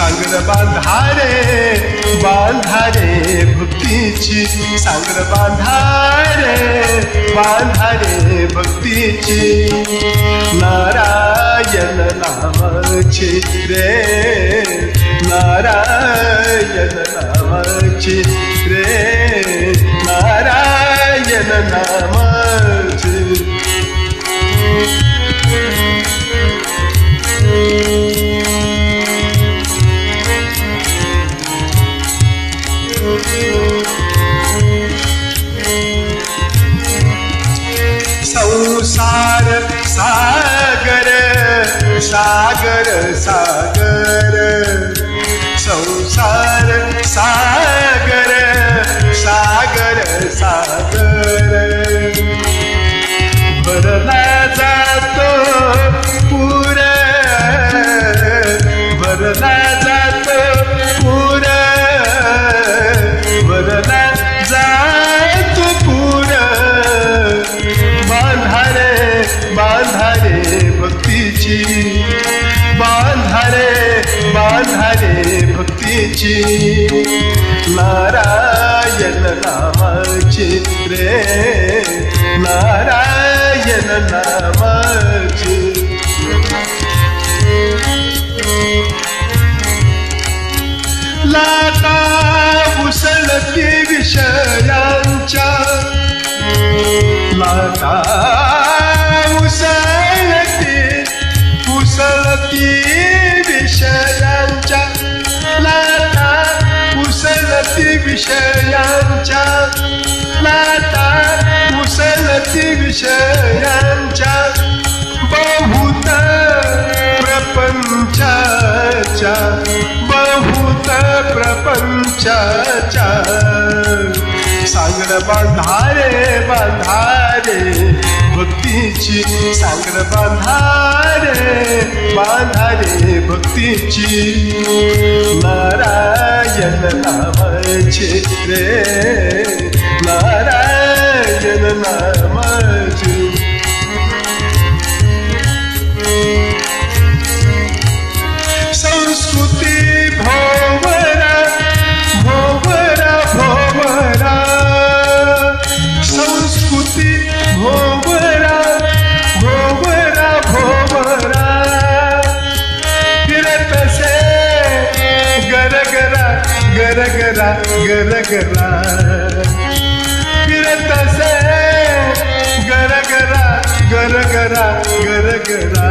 सांगर बांधारे भक्तीची, सांगर बांधारे भक्तीची. नारायण नामाची रे, नारायण नामाची रे, नारायण नामाची. संसार सागर सागर सागर, संसार सागर सागर सागर. भरला जातो पूर, भरला जातो पूर, भरला जातो पूर. बांधारे भक्तीची, बांधारे भक्तीची. नारायण नामाची रे, नारायण नामाची. लाटा उसळती विषयांच्या, लाटा उसळती विषयांच्या, लाटा उसळती विषयांच्या, लाटा उसळती विषयांच्या. बहुत प्रपंचाच्या, बहुत प्रपंचाच्या. सांगर बांधारे भक्तीची, सांगर बांधारे भक्तीची. नारायण नामाची रे, नारायण नामाची. संस्कृती भोवरा भोवरा भोवरा, संस्कृती भोवरा भोवरा भोवरा. फिरतसे गरगरा गरगरा गरगरा, फिरतसे गरगरा गरगरा गरगरा.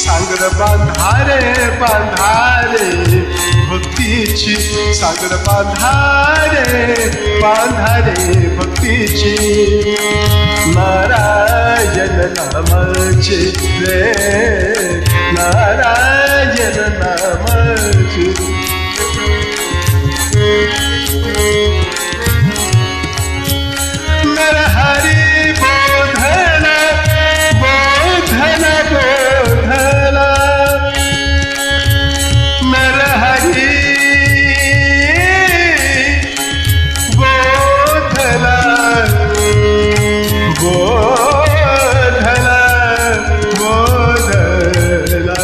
सांगर बांधारे भक्तीची, सांगर बांधारे भक्तीची. नारायण नामाची रे, नारायण नामाची. नरहरी बोधना बोधना बोधना, नरहरी बोधना बोधना बोधना.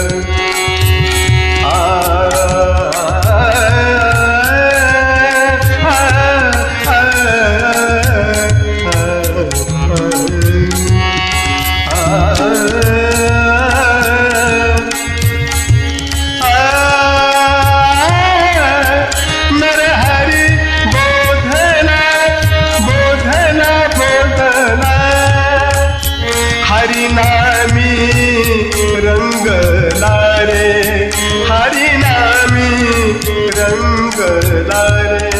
नरहरी बोधना बोधना बोधना. हरिनामी रंगला रे, हरिनामी रंगला रे,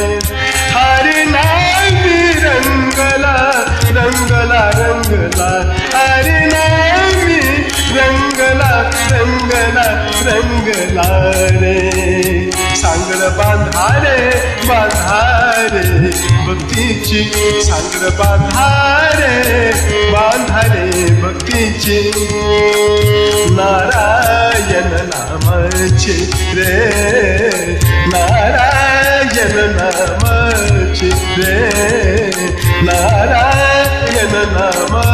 हरिनामी रंगला रंगला रंगला. हरिनामी रंगला रंगला रंगला रे. सांगर बांधारे भक्तीची, सांगर बांधारे भक्तीची. नारायण नामाची रे, नारायण नामाची रे, नारायण नामा.